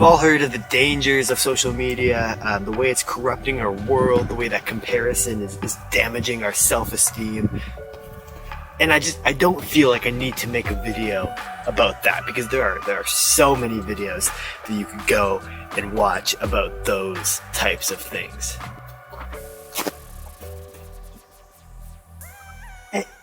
all heard of the dangers of social media, the way it's corrupting our world, the way that comparison is damaging our self-esteem. And I don't feel like I need to make a video about that, because there are so many videos that you could go and watch about those types of things.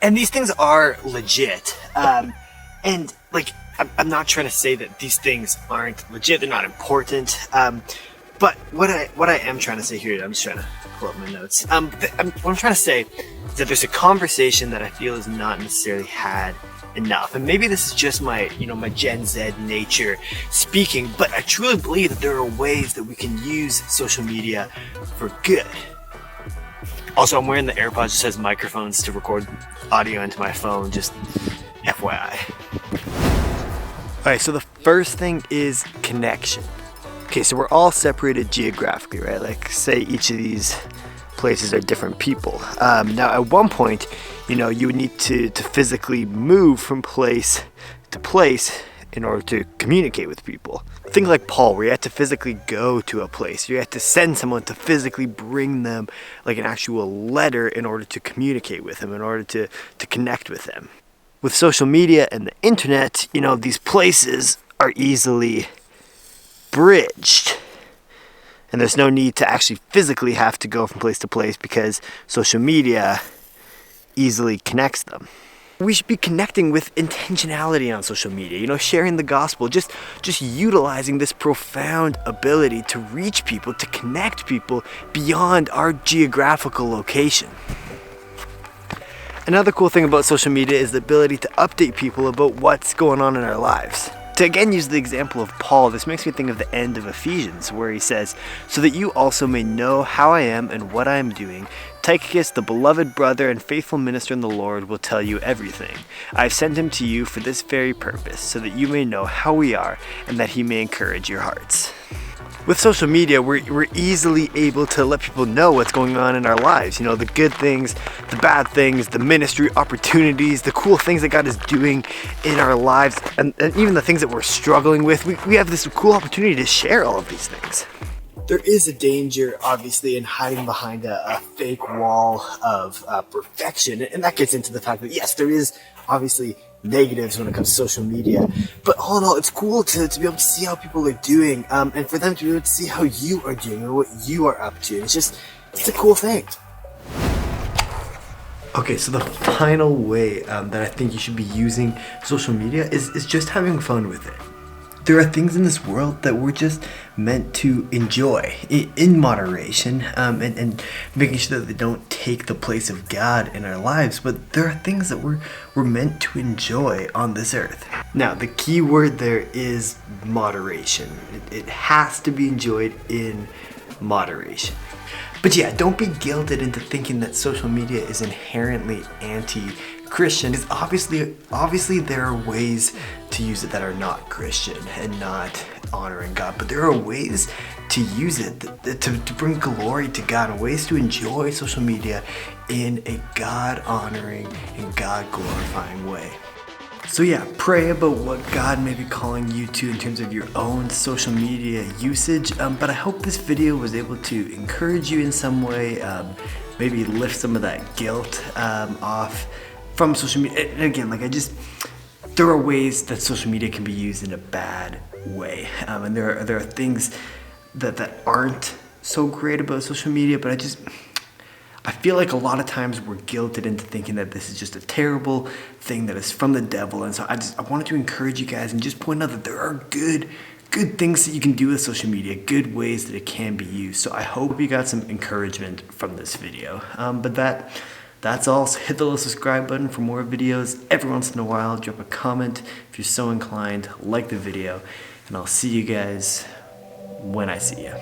And these things are legit. And like, I'm not trying to say that these things aren't legit, they're not important. But what I am trying to say here, I'm just trying to pull up my notes. What I'm trying to say is that there's a conversation that I feel is not necessarily had enough. And maybe this is just my Gen Z nature speaking, but I truly believe that there are ways that we can use social media for good. Also, I'm wearing the AirPods that says microphones to record audio into my phone, just FYI. Alright, so the first thing is connection. Okay, so we're all separated geographically, right? Like, say each of these places are different people. Now, at one point, you would need to physically move from place to place in order to communicate with people. Think like Paul, where you had to physically go to a place. You had to send someone to physically bring them like an actual letter in order to communicate with them, in order to connect with them. With social media and the internet, these places are easily bridged. And there's no need to actually physically have to go from place to place, because social media easily connects them. We should be connecting with intentionality on social media, sharing the gospel, just utilizing this profound ability to reach people, to connect people beyond our geographical location. Another cool thing about social media is the ability to update people about what's going on in our lives. To again use the example of Paul, this makes me think of the end of Ephesians, where he says, "So that you also may know how I am and what I am doing, Tychicus, the beloved brother and faithful minister in the Lord, will tell you everything. I have sent him to you for this very purpose, so that you may know how we are and that he may encourage your hearts." With social media, we're easily able to let people know what's going on in our lives. The good things, the bad things, the ministry opportunities, the cool things that God is doing in our lives, and even the things that we're struggling with. We have this cool opportunity to share all of these things. There is a danger, obviously, in hiding behind a fake wall of perfection. And that gets into the fact that, yes, there is obviously negatives when it comes to social media. But all in all, it's cool to be able to see how people are doing, and for them to be able to see how you are doing or what you are up to. It's a cool thing. Okay, so the final way that I think you should be using social media is just having fun with it. There are things in this world that we're just meant to enjoy in moderation, and making sure that they don't take the place of God in our lives. But there are things that we're meant to enjoy on this earth. Now, the key word there is moderation. It has to be enjoyed in moderation. But yeah, don't be guilted into thinking that social media is inherently anti-Christian. Because obviously there are ways to use it that are not Christian and not honoring God. But there are ways to use it to bring glory to God, and ways to enjoy social media in a God-honoring and God-glorifying way. So yeah, pray about what God may be calling you to in terms of your own social media usage. But I hope this video was able to encourage you in some way, maybe lift some of that guilt off from social media. And again, there are ways that social media can be used in a bad way, and there are things that aren't so great about social media. But I feel like a lot of times we're guilted into thinking that this is just a terrible thing that is from the devil. And so I wanted to encourage you guys and just point out that there are good things that you can do with social media, good ways that it can be used. So I hope you got some encouragement from this video. But that's all. So hit the little subscribe button for more videos every once in a while. Drop a comment if you're so inclined. Like the video. And I'll see you guys when I see you.